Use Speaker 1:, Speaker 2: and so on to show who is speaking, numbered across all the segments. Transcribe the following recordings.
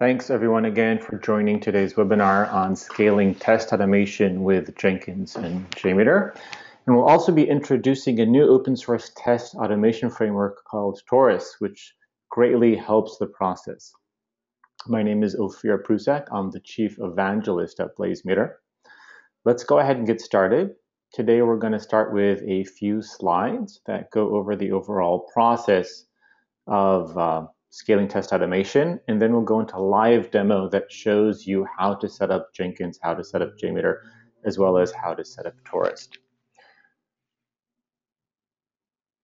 Speaker 1: Thanks everyone again for joining today's webinar on scaling test automation with Jenkins and JMeter. And we'll also be introducing a new open source test automation framework called Taurus, which greatly helps the process. My name is Ophir Prusak. I'm the Chief Evangelist at BlazeMeter. Let's go ahead and get started. Today we're going to start with a few slides that go over the overall process of scaling test automation, and then we'll go into a live demo that shows you how to set up Jenkins, how to set up JMeter, as well as how to set up Taurus.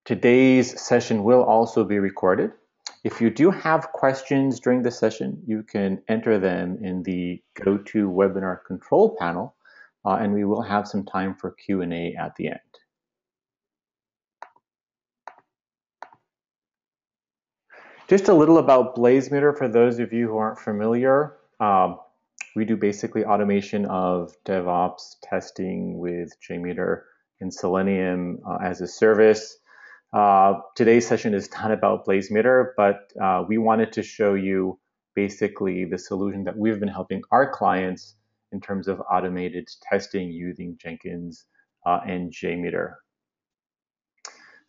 Speaker 1: Today's session will also be recorded. If you do have questions during the session, you can enter them in the GoToWebinar control panel, and we will have some time for Q&A at the end. Just a little about BlazeMeter for those of you who aren't familiar. We do basically automation of DevOps testing with JMeter and Selenium as a service. Today's session is not about BlazeMeter, but we wanted to show you basically the solution that we've been helping our clients in terms of automated testing using Jenkins and JMeter.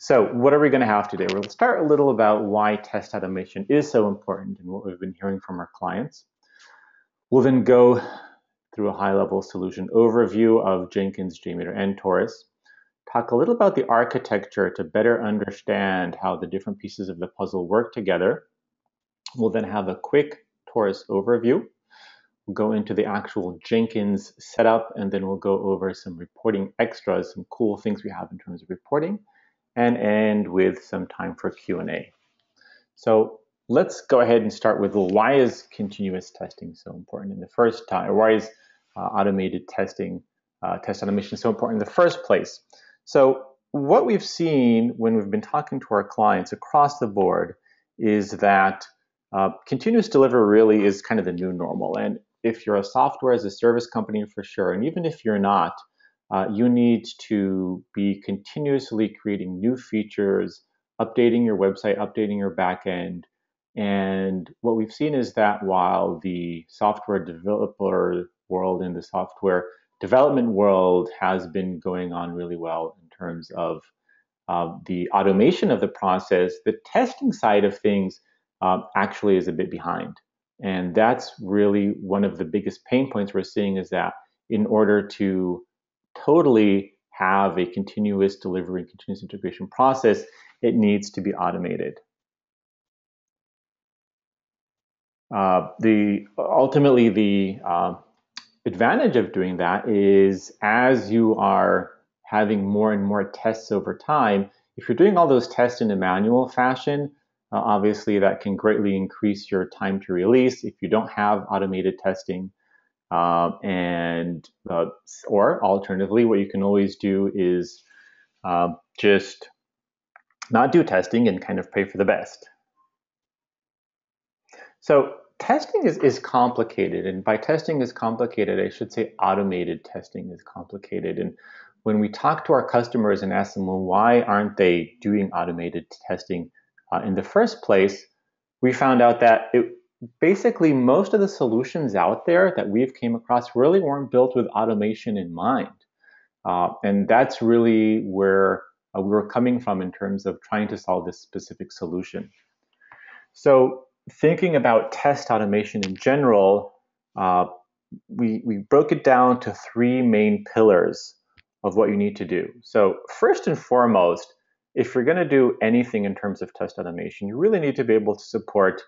Speaker 1: So what are we going to have today? We'll start a little about why test automation is so important and what we've been hearing from our clients. We'll then go through a high-level solution overview of Jenkins, JMeter, and Taurus. Talk a little about the architecture to better understand how the different pieces of the puzzle work together. We'll then have a quick Taurus overview. We'll go into the actual Jenkins setup, and then we'll go over some reporting extras, some cool things we have in terms of reporting, and end with some time for Q&A. So let's go ahead and start with, well, why is continuous testing so important in the first time? Why is automated testing, test automation so important in the first place? So what we've seen when we've been talking to our clients across the board is that continuous delivery really is kind of the new normal. And if you're a software as a service company, for sure, and even if you're not, you need to be continuously creating new features, updating your website, updating your backend. And what we've seen is that while the software developer world and the software development world has been going on really well in terms of the automation of the process, the testing side of things actually is a bit behind. And that's really one of the biggest pain points we're seeing, is that in order to totally have a continuous delivery and continuous integration process, it needs to be automated. Ultimately, the advantage of doing that is, as you are having more and more tests over time, if you're doing all those tests in a manual fashion, obviously that can greatly increase your time to release if you don't have automated testing. Or alternatively, what you can always do is just not do testing and kind of pray for the best. So testing is complicated, and by testing is complicated, I should say automated testing is complicated. And when we talk to our customers and ask them, well, why aren't they doing automated testing in the first place, we found out that basically most of the solutions out there that we've came across really weren't built with automation in mind. And that's really where we were coming from in terms of trying to solve this specific solution. So thinking about test automation in general, we broke it down to three main pillars of what you need to do. So first and foremost, if you're going to do anything in terms of test automation, you really need to be able to support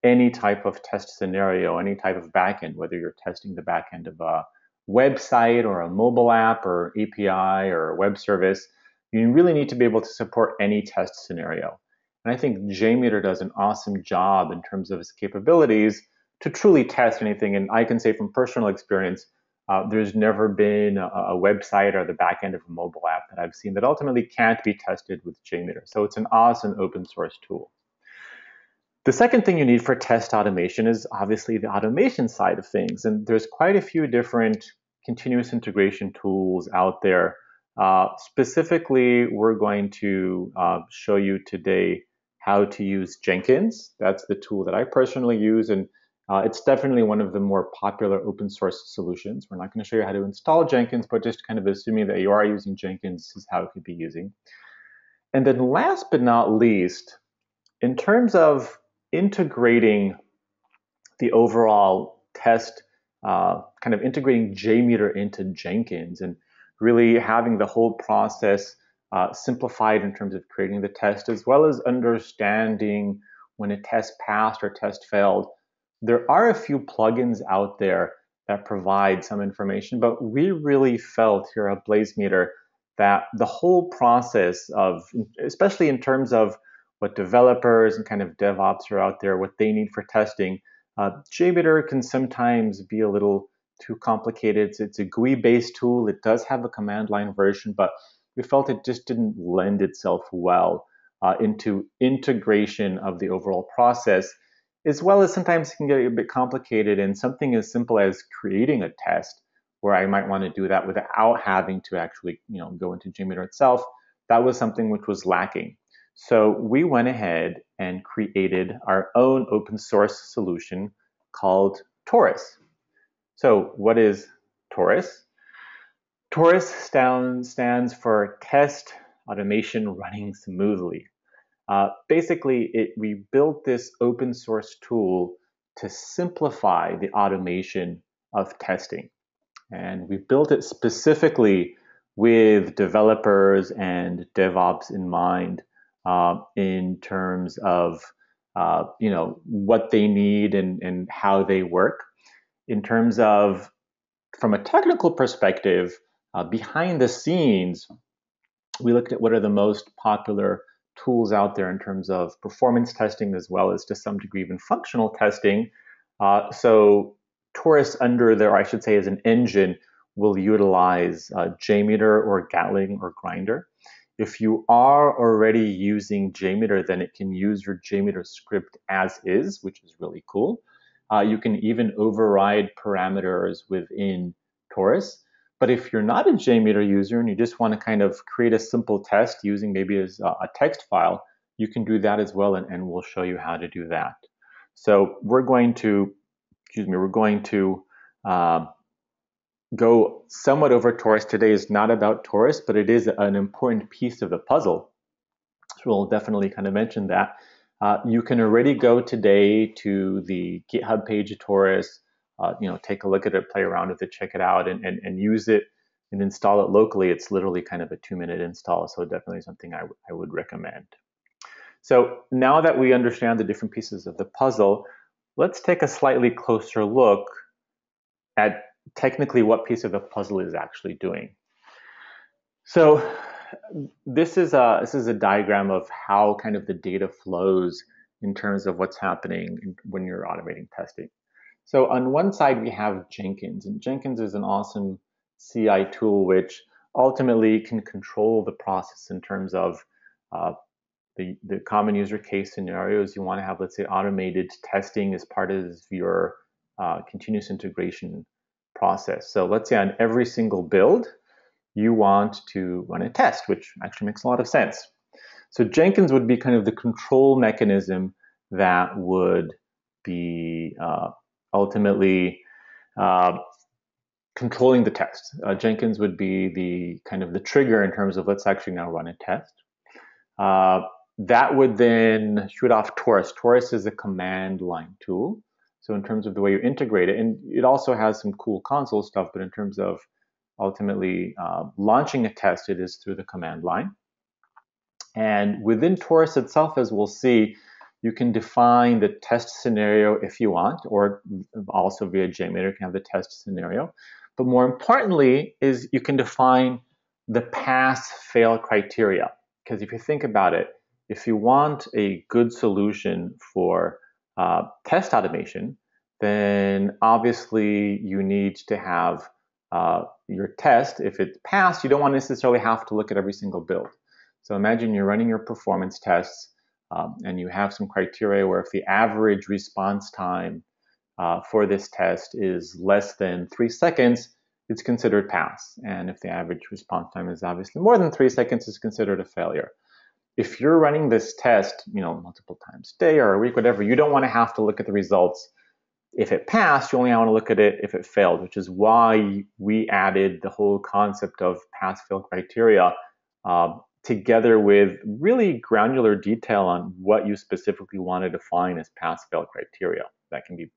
Speaker 1: any type of test scenario, any type of backend, whether you're testing the backend of a website or a mobile app or API or a web service. You really need to be able to support any test scenario. And I think JMeter does an awesome job in terms of its capabilities to truly test anything. And I can say from personal experience, there's never been a website or the backend of a mobile app that I've seen that ultimately can't be tested with JMeter. So it's an awesome open source tool. The second thing you need for test automation is obviously the automation side of things. And there's quite a few different continuous integration tools out there. Specifically, we're going to show you today how to use Jenkins. That's the tool that I personally use. And It's definitely one of the more popular open source solutions. We're not going to show you how to install Jenkins, but just kind of assuming that you are using Jenkins, this is how it could be using. And then last but not least, in terms of integrating the overall test, kind of integrating JMeter into Jenkins and really having the whole process simplified in terms of creating the test, as well as understanding when a test passed or test failed. There are a few plugins out there that provide some information, but we really felt here at BlazeMeter that the whole process of, especially in terms of what developers and kind of DevOps are out there, what they need for testing, JMeter can sometimes be a little too complicated. It's a GUI-based tool. It does have a command line version, but we felt it just didn't lend itself well into integration of the overall process, as well as sometimes it can get a bit complicated in something as simple as creating a test, where I might want to do that without having to actually go into JMeter itself. That was something which was lacking. So we went ahead and created our own open source solution called Taurus. So what is Taurus? Taurus stands for Test Automation Running Smoothly. Basically, we built this open source tool to simplify the automation of testing. And we built it specifically with developers and DevOps in mind, in terms of what they need and how they work. In terms of, from a technical perspective, behind the scenes, we looked at what are the most popular tools out there in terms of performance testing, as well as to some degree even functional testing. So Taurus under there, I should say, as an engine, will utilize JMeter or Gatling or Grinder. If you are already using JMeter, then it can use your JMeter script as is, which is really cool. You can even override parameters within Taurus. But if you're not a JMeter user and you just want to kind of create a simple test using maybe as a text file, you can do that as well, and we'll show you how to do that. So we're going to, go somewhat over Taurus. Today is not about Taurus, but it is an important piece of the puzzle. So we'll definitely kind of mention that. You can already go today to the GitHub page of Taurus, take a look at it, play around with it, check it out, and use it and install it locally. It's literally kind of a 2-minute install, so definitely something I would recommend. So now that we understand the different pieces of the puzzle, let's take a slightly closer look at technically what piece of the puzzle is actually doing. So this is a diagram of how kind of the data flows in terms of what's happening when you're automating testing. So on one side we have Jenkins, and Jenkins is an awesome CI tool which ultimately can control the process in terms of the common user case scenarios. You want to have, let's say, automated testing as part of your continuous integration process. So let's say on every single build, you want to run a test, which actually makes a lot of sense. So Jenkins would be kind of the control mechanism that would be ultimately controlling the test. Jenkins would be the kind of the trigger in terms of let's actually now run a test. That would then shoot off Taurus. Taurus is a command line tool. So in terms of the way you integrate it, and it also has some cool console stuff, but in terms of ultimately launching a test, it is through the command line. And within Taurus itself, as we'll see, you can define the test scenario if you want, or also via JMeter, you can have the test scenario. But more importantly is you can define the pass-fail criteria. Because if you think about it, if you want a good solution for test automation, then obviously you need to have your test. If it's passed, you don't want to necessarily have to look at every single build. So imagine you're running your performance tests and you have some criteria where if the average response time for this test is less than 3 seconds, it's considered pass. And if the average response time is obviously more than 3 seconds, it's considered a failure. If you're running this test, multiple times a day or a week, whatever, you don't want to have to look at the results if it passed, you only want to look at it if it failed, which is why we added the whole concept of pass-fail criteria together with really granular detail on what you specifically want to define as pass-fail criteria. That can be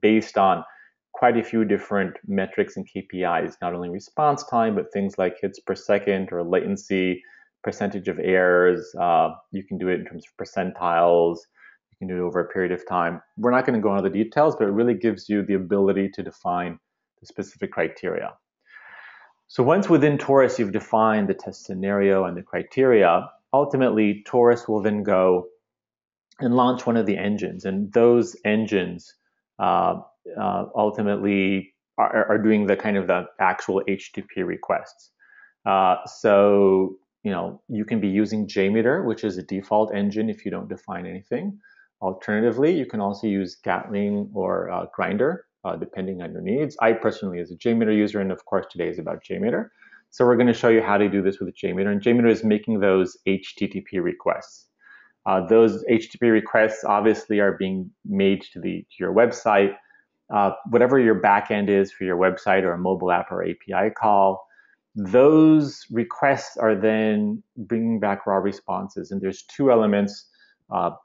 Speaker 1: based on quite a few different metrics and KPIs, not only response time, but things like hits per second or latency, percentage of errors. You can do it in terms of percentiles. You can do it over a period of time. We're not going to go into the details, but it really gives you the ability to define the specific criteria. So once within Taurus you've defined the test scenario and the criteria, ultimately Taurus will then go and launch one of the engines. And those engines ultimately are doing the kind of the actual HTTP requests. So you can be using JMeter, which is a default engine if you don't define anything. Alternatively, you can also use Gatling or Grinder, depending on your needs. I personally is a JMeter user, and of course today is about JMeter. So we're going to show you how to do this with JMeter, and JMeter is making those HTTP requests. Those HTTP requests obviously are being made to your website. Whatever your backend is for your website or a mobile app or API call, those requests are then bringing back raw responses. And there's two elements that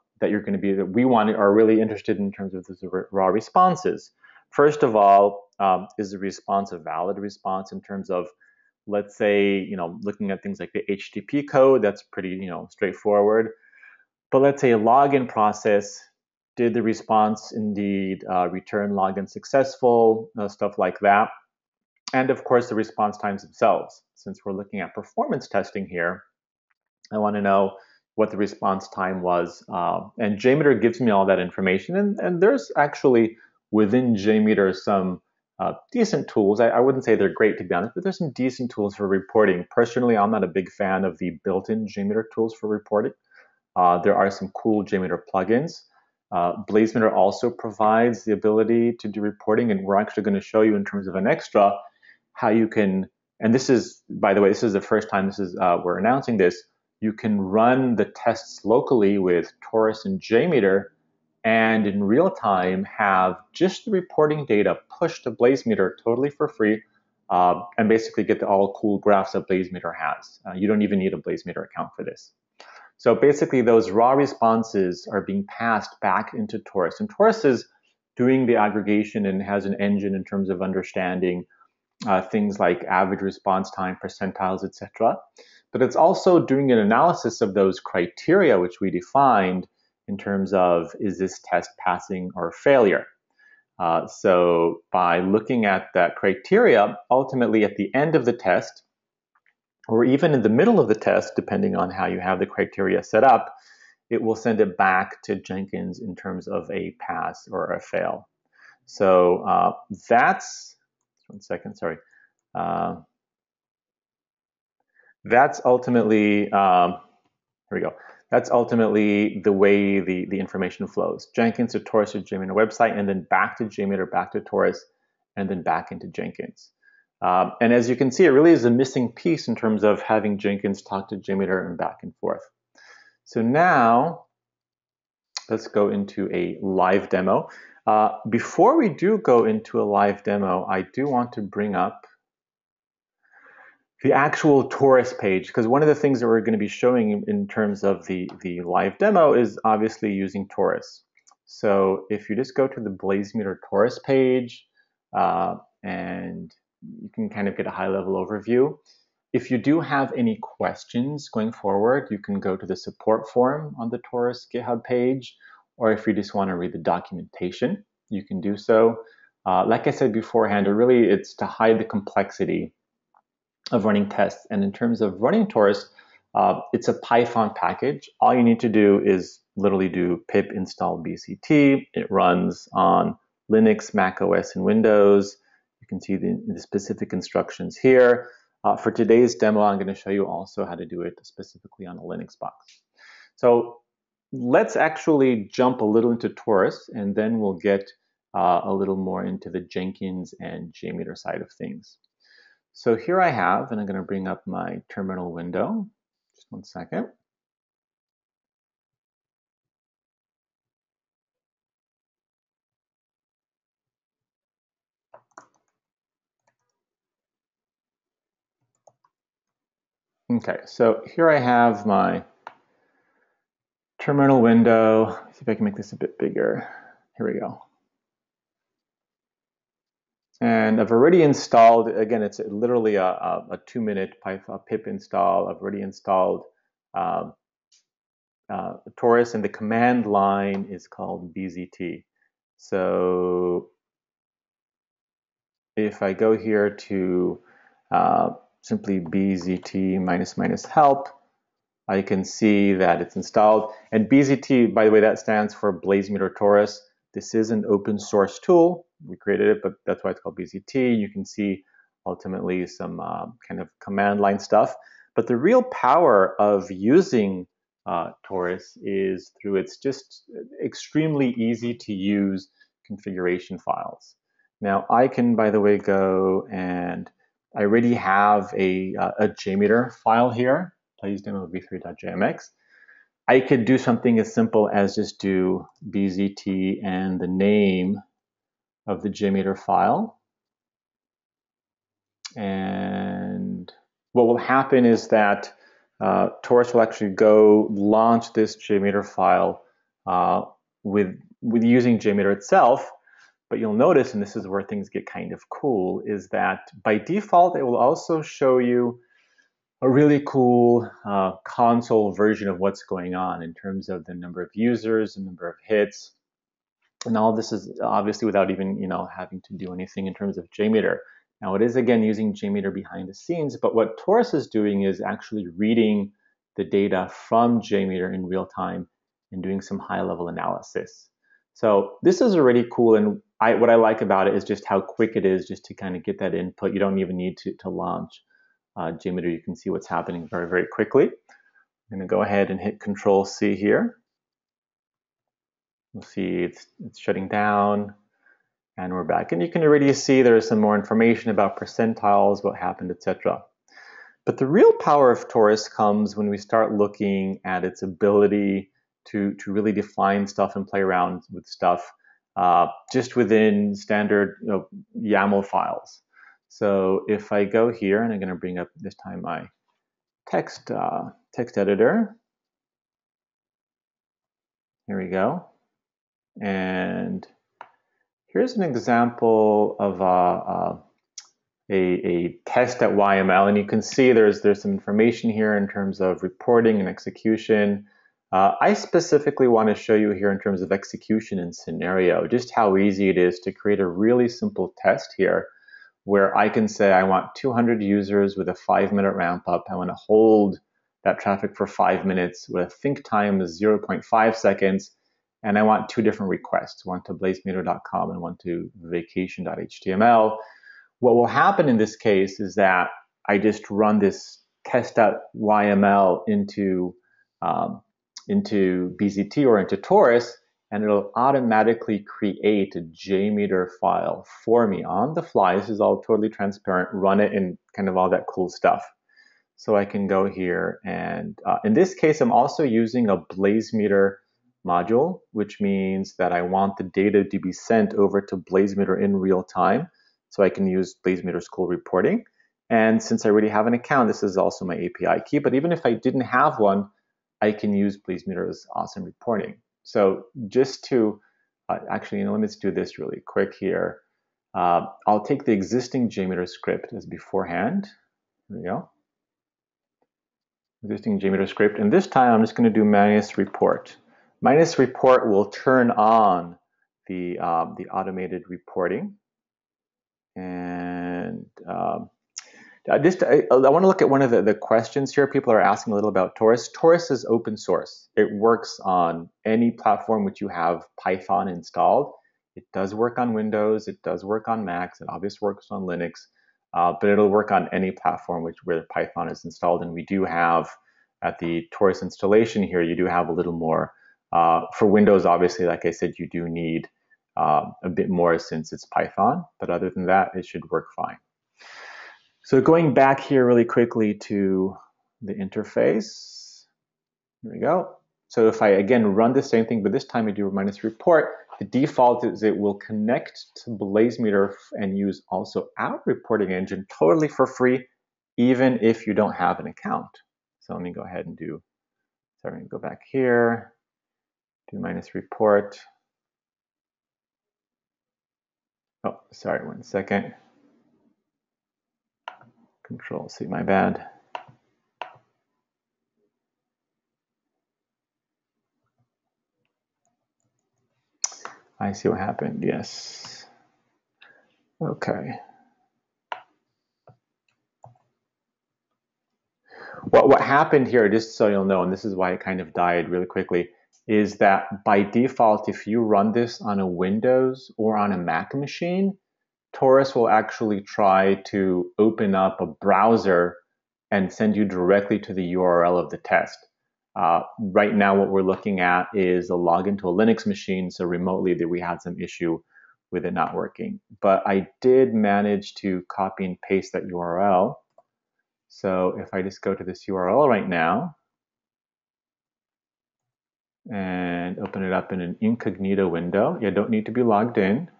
Speaker 1: we are really interested in terms of those raw responses. First of all, is the response a valid response in terms of, let's say, looking at things like the HTTP code, that's pretty, straightforward. But let's say a login process, did the response indeed return login successful, stuff like that. And of course, the response times themselves. Since we're looking at performance testing here, I want to know what the response time was. And JMeter gives me all that information. And there's actually within JMeter some decent tools. I wouldn't say they're great, to be honest, but there's some decent tools for reporting. Personally, I'm not a big fan of the built-in JMeter tools for reporting. There are some cool JMeter plugins. BlazeMeter also provides the ability to do reporting, and we're actually going to show you in terms of an extra how you can, and this is, by the way, this is the first time we're announcing this, you can run the tests locally with Taurus and JMeter and in real time have just the reporting data pushed to BlazeMeter totally for free and basically get the all cool graphs that BlazeMeter has. You don't even need a BlazeMeter account for this. So basically those raw responses are being passed back into Taurus. And Taurus is doing the aggregation and has an engine in terms of understanding things like average response time, percentiles, etc. But it's also doing an analysis of those criteria which we defined in terms of, is this test passing or failure? So by looking at that criteria, ultimately at the end of the test, or even in the middle of the test, depending on how you have the criteria set up, it will send it back to Jenkins in terms of a pass or a fail. So that's, one second, sorry. That's ultimately, here we go. That's ultimately the way the information flows. Jenkins to Taurus to JMeter website, and then back to JMeter, back to Taurus, and then back into Jenkins. And as you can see, it really is a missing piece in terms of having Jenkins talk to JMeter and back and forth. So now, let's go into a live demo. Before we do go into a live demo, I do want to bring up the actual Taurus page, because one of the things that we're going to be showing in terms of the live demo is obviously using Taurus. So if you just go to the BlazeMeter Taurus page, and you can kind of get a high-level overview. If you do have any questions going forward, you can go to the support forum on the Taurus GitHub page, or if you just want to read the documentation, you can do so. Like I said beforehand, it's to hide the complexity of running tests. And in terms of running Taurus, it's a Python package. All you need to do is literally do pip install bct. It runs on Linux, Mac OS, and Windows. You can see the specific instructions here. For today's demo, I'm going to show you also how to do it specifically on a Linux box. So let's actually jump a little into Taurus, and then we'll get a little more into the Jenkins and JMeter side of things. So here I have, and I'm going to bring up my terminal window. Just one second. Okay, so here I have my terminal window. Let's see if I can make this a bit bigger. Here we go. And I've already installed, again, it's literally a 2-minute pip install. I've already installed Taurus, and the command line is called BZT. So if I go here to simply BZT -- help, I can see that it's installed. And BZT, by the way, that stands for BlazeMeter Taurus. This is an open source tool. We created it, but that's why it's called BZT. You can see ultimately some kind of command line stuff. But the real power of using Taurus is through its just extremely easy to use configuration files. Now I can, by the way, go and I already have a JMeter file here. BlazeMeter v3.jmx. I could do something as simple as just do BZT and the name of the JMeter file. And what will happen is that Taurus will actually go launch this JMeter file with using JMeter itself. But you'll notice, and this is where things get kind of cool, is that by default, it will also show you a really cool console version of what's going on in terms of the number of users, the number of hits, and all this is obviously without even having to do anything in terms of JMeter. Now it is again using JMeter behind the scenes, but what Taurus is doing is actually reading the data from JMeter in real time and doing some high-level analysis. So this is already cool, and what I like about it is just how quick it is just to kind of get that input. You don't even need to launch JMeter. You can see what's happening very, very quickly. I'm going to go ahead and hit Control-C here. You'll see it's shutting down, and we're back. And you can already see there's some more information about percentiles, what happened, etc. But the real power of Taurus comes when we start looking at its ability to really define stuff and play around with stuff just within standard YAML files. So if I go here, and I'm going to bring up this time my text editor. Here we go. And here's an example of a test at YAML, and you can see there's some information here in terms of reporting and execution. I specifically want to show you here in terms of execution and scenario, just how easy it is to create a really simple test here where I can say I want 200 users with a 5-minute ramp up. I want to hold that traffic for 5 minutes with a think time of 0.5 seconds. And I want 2 different requests, one to blazemeter.com and one to vacation.html. What will happen in this case is that I just run this test.yml into BZT or into Taurus, and it'll automatically create a JMeter file for me on the fly. This is all totally transparent, run it, and kind of all that cool stuff. So I can go here, and in this case, I'm also using a BlazeMeter module, which means that I want the data to be sent over to BlazeMeter in real time, so I can use BlazeMeter's cool reporting. And since I already have an account, this is also my API key. But even if I didn't have one, I can use BlazeMeter's awesome reporting. So just to, actually, let's do this really quick here. I'll take the existing JMeter script as beforehand. There we go. Existing JMeter script. And this time I'm just going to do -report. -report will turn on the automated reporting. And I want to look at one of the questions here. People are asking a little about Taurus. Taurus is open source. It works on any platform which you have Python installed. It does work on Windows. It does work on Macs. It obviously works on Linux. But it'll work on any platform where Python is installed. And we do have, at the Taurus installation here, you do have a little more. For Windows, obviously, like I said, you do need a bit more since it's Python. But other than that, it should work fine. So going back here really quickly to the interface, here we go. So if I, again, run the same thing, but this time I do -report, the default is it will connect to BlazeMeter and use also our reporting engine totally for free even if you don't have an account. So let me go ahead and do, sorry, go back here, do minus report. Oh, sorry, 1 second. Control C, my bad. I see what happened, yes. Okay. What happened here, just so you'll know, and this is why it kind of died really quickly, is that by default, if you run this on a Windows or on a Mac machine, Taurus will actually try to open up a browser and send you directly to the URL of the test. Right now, what we're looking at is a login to a Linux machine, so remotely that we had some issue with it not working. But I did manage to copy and paste that URL. So if I just go to this URL right now and open it up in an incognito window, you don't need to be logged in.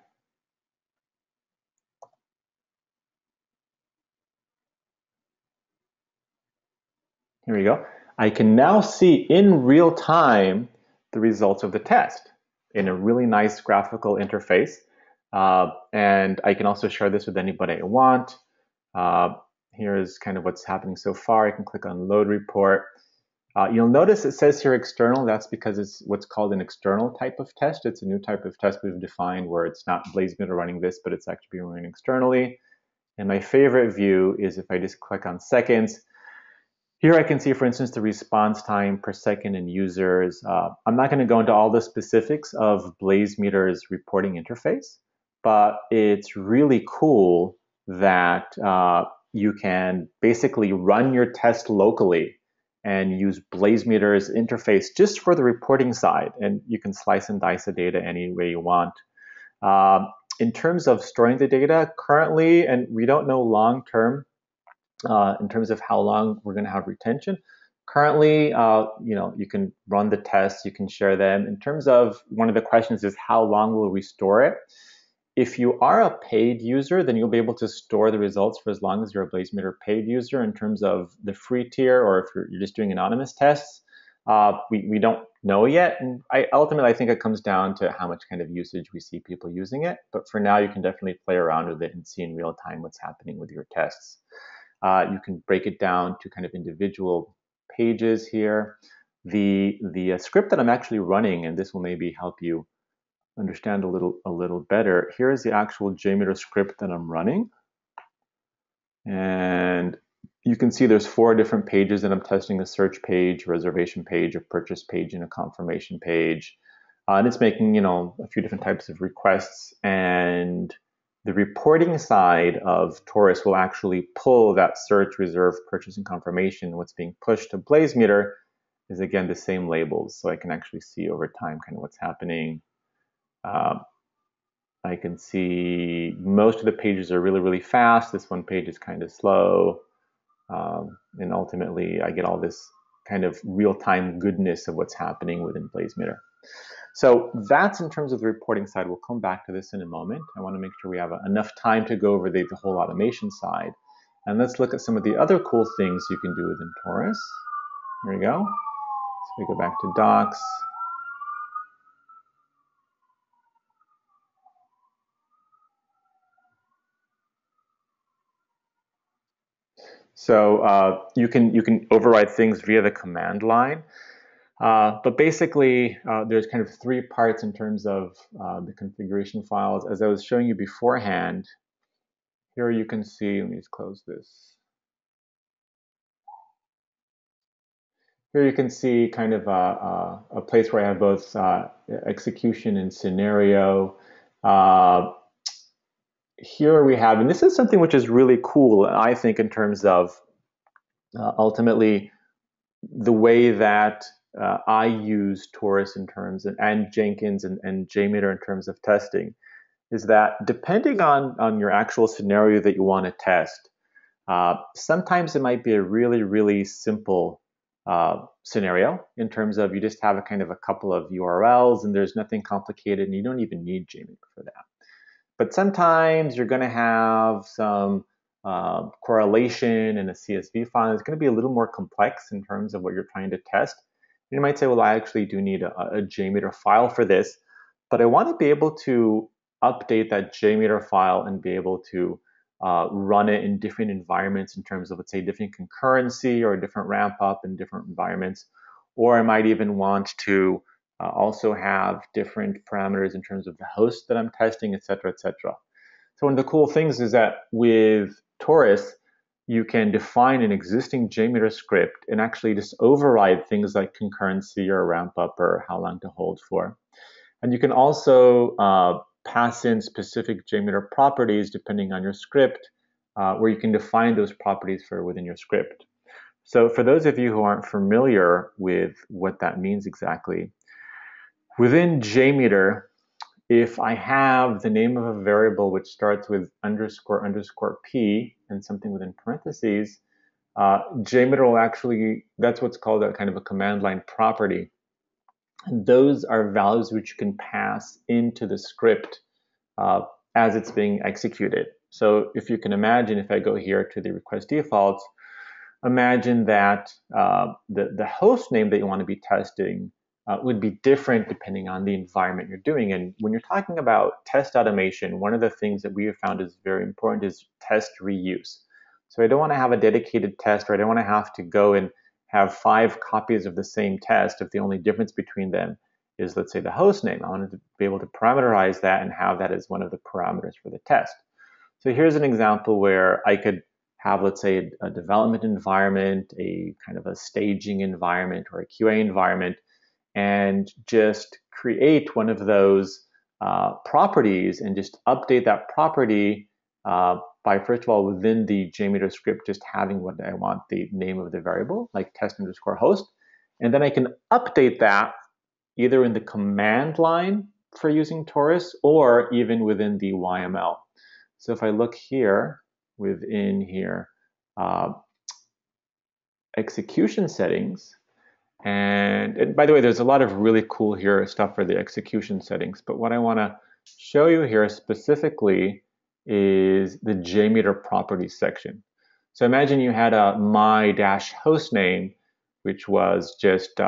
Speaker 1: Here we go. I can now see in real time the results of the test in a really nice graphical interface. And I can also share this with anybody I want. Here's kind of what's happening so far. I can click on load report. You'll notice it says here external. That's because it's what's called an external type of test. It's a new type of test we've defined where it's not BlazeMeter running this, but it's actually being run externally. And my favorite view is if I just click on seconds. Here I can see, for instance, the response time per second in users. I'm not going to go into all the specifics of BlazeMeter's reporting interface, but it's really cool that you can basically run your test locally and use BlazeMeter's interface just for the reporting side, and you can slice and dice the data any way you want. In terms of storing the data currently, and we don't know long term, in terms of how long we're going to have retention. Currently, you can run the tests, you can share them. In terms of one of the questions is how long will we store it? If you are a paid user, then you'll be able to store the results for as long as you're a BlazeMeter paid user. In terms of the free tier, or if you're just doing anonymous tests, we don't know yet. And ultimately, I think it comes down to how much kind of usage we see people using it. But for now, you can definitely play around with it and see in real time what's happening with your tests. You can break it down to kind of individual pages here. The script that I'm actually running, and this will maybe help you understand a little better. Here is the actual JMeter script that I'm running. And you can see there's 4 different pages that I'm testing: a search page, a reservation page, a purchase page, and a confirmation page. And it's making, a few different types of requests. And the reporting side of Taurus will actually pull that search, reserve, purchase, and confirmation. What's being pushed to BlazeMeter is, again, the same labels. So I can actually see over time kind of what's happening. I can see most of the pages are really, really fast. This one page is kind of slow. And ultimately, I get all this kind of real-time goodness of what's happening within BlazeMeter. So that's in terms of the reporting side. We'll come back to this in a moment. I want to make sure we have enough time to go over the whole automation side. And let's look at some of the other cool things you can do within Taurus. Here we go. So we go back to docs. So you can override things via the command line. But basically, there's kind of 3 parts in terms of the configuration files. As I was showing you beforehand, here you can see, let me just close this. Here you can see kind of a place where I have both execution and scenario. Here we have, and this is something which is really cool, I think, in terms of ultimately the way that I use Taurus in terms of, and Jenkins and JMeter in terms of testing, is that depending on your actual scenario that you want to test, sometimes it might be a really, really simple scenario in terms of you just have a kind of a couple of URLs and there's nothing complicated and you don't even need JMeter for that. But sometimes you're going to have some correlation in a CSV file. It's going to be a little more complex in terms of what you're trying to test. You might say, well, I actually do need a JMeter file for this, but I want to be able to update that JMeter file and be able to run it in different environments in terms of, let's say, different concurrency or different ramp up in different environments. Or I might even want to also have different parameters in terms of the host that I'm testing, et cetera, et cetera. So one of the cool things is that with Taurus, you can define an existing JMeter script and actually just override things like concurrency or ramp up or how long to hold for. And you can also pass in specific JMeter properties depending on your script, where you can define those properties for within your script. So for those of you who aren't familiar with what that means exactly, within JMeter, if I have the name of a variable which starts with __p and something within parentheses, JMeter will actually, that's what's called a kind of a command line property. And those are values which you can pass into the script as it's being executed. So if you can imagine, if I go here to the request defaults, imagine that the host name that you want to be testing would be different depending on the environment you're doing. And when you're talking about test automation, one of the things that we have found is very important is test reuse. So I don't want to have a dedicated test, or I don't want to have to go and have 5 copies of the same test if the only difference between them is, let's say, the host name. I wanted to be able to parameterize that and have that as one of the parameters for the test. So here's an example where I could have, let's say, a development environment, a kind of a staging environment, or a QA environment, and just create one of those properties and just update that property by, first of all, within the JMeter script, just having what I want, the name of the variable, like test_host. And then I can update that either in the command line for using Taurus or even within the YAML. So if I look here, within here, execution settings, and by the way, there's a lot of really cool here stuff for the execution settings, but what I want to show you here specifically is the JMeter properties section. So imagine you had a my-hostname, which was just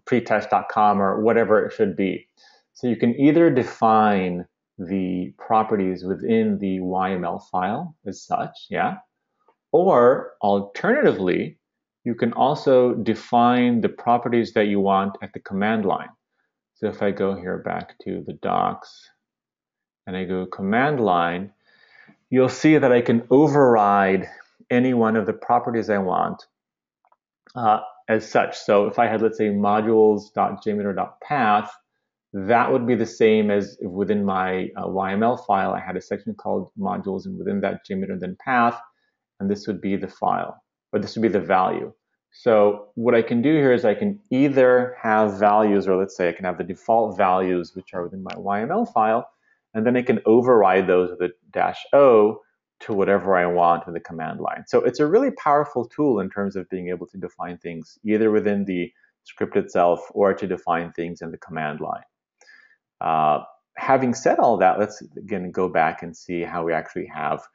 Speaker 1: pretest.com or whatever it should be. So you can either define the properties within the YAML file as such, yeah, or alternatively, you can also define the properties that you want at the command line. So if I go here back to the docs and I go command line, you'll see that I can override any one of the properties I want as such. So if I had, let's say, modules.jmeter.path, that would be the same as if within my YAML file, I had a section called modules, and within that JMeter then path, and this would be the file, or this would be the value. So what I can do here is I can either have values, or let's say I can have the default values, which are within my YAML file, and then I can override those with a -O to whatever I want in the command line. So it's a really powerful tool in terms of being able to define things either within the script itself or to define things in the command line. Having said all that, let's again go back and see how we actually have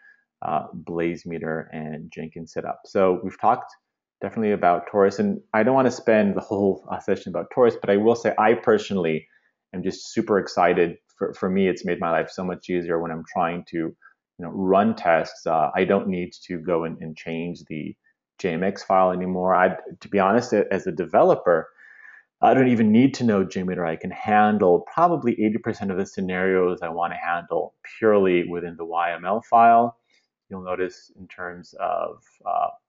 Speaker 1: BlazeMeter and Jenkins set up. So we've talked definitely about Taurus, and I don't want to spend the whole session about Taurus, but I will say I personally am just super excited. For me, it's made my life so much easier when I'm trying to run tests. I don't need to go and change the JMX file anymore. To be honest, as a developer, I don't even need to know JMeter. I can handle probably 80% of the scenarios I want to handle purely within the YAML file. You'll notice in terms of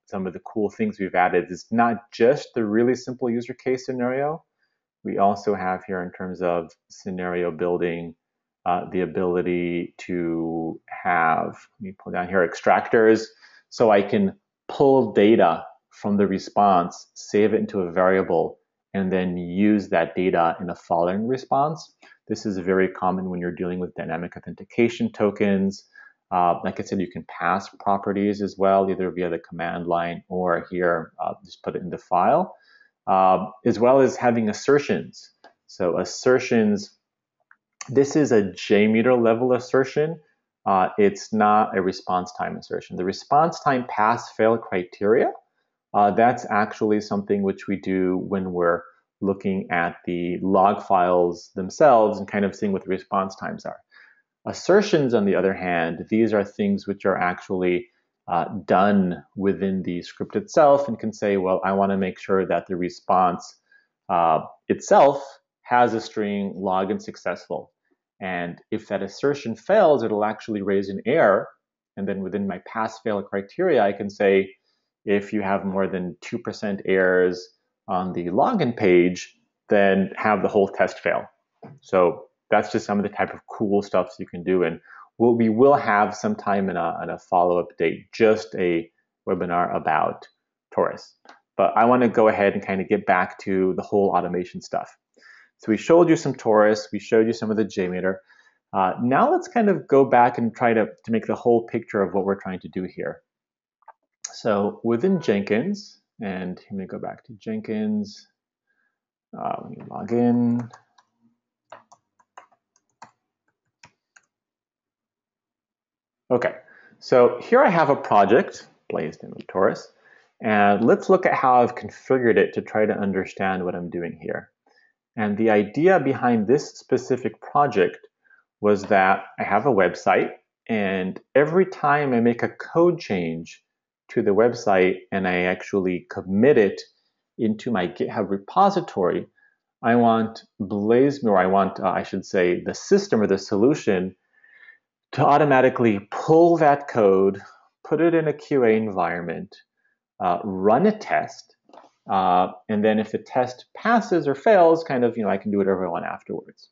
Speaker 1: some of the cool things we've added, it's not just the really simple user case scenario. We also have here in terms of scenario building, the ability to have, let me pull down here, extractors. So I can pull data from the response, save it into a variable, and then use that data in a following response. This is very common when you're dealing with dynamic authentication tokens. Like I said, you can pass properties as well, either via the command line or here, just put it in the file, as well as having assertions. So assertions, this is a JMeter level assertion, it's not a response time assertion. The response time pass-fail criteria, that's actually something which we do when we're looking at the log files themselves and kind of seeing what the response times are. Assertions, on the other hand, these are things which are actually done within the script itself and can say, well, I want to make sure that the response itself has a string log and successful. And if that assertion fails, it'll actually raise an error. And then within my pass-fail criteria, I can say, if you have more than 2% errors on the login page, then have the whole test fail. So that's just some of the type of cool stuff you can do. And we will have sometime in a follow-up date, just a webinar about Taurus. But I want to go ahead and kind of get back to the whole automation stuff. So we showed you some Taurus, we showed you some of the JMeter. Now let's kind of go back and try to make the whole picture of what we're trying to do here. So within Jenkins, and let me go back to Jenkins. Let me log in. Okay, so here I have a project, BlazeMeter Taurus, and let's look at how I've configured it to try to understand what I'm doing here. And the idea behind this specific project was that I have a website, and every time I make a code change to the website and I actually commit it into my GitHub repository, I want BlazeMeter, I should say, the system or the solution to automatically pull that code, put it in a QA environment, run a test, and then if the test passes or fails, kind of, I can do whatever I want afterwards.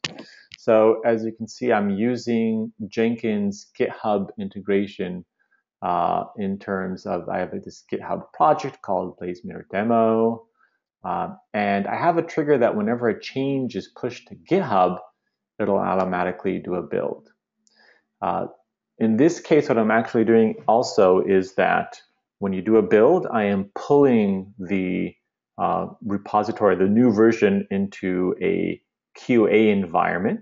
Speaker 1: So as you can see, I'm using Jenkins GitHub integration in terms of, I have this GitHub project called BlazeMeter Demo, and I have a trigger that whenever a change is pushed to GitHub, it'll automatically do a build. In this case, what I'm actually doing also is that when you do a build, I am pulling the repository, the new version, into a QA environment.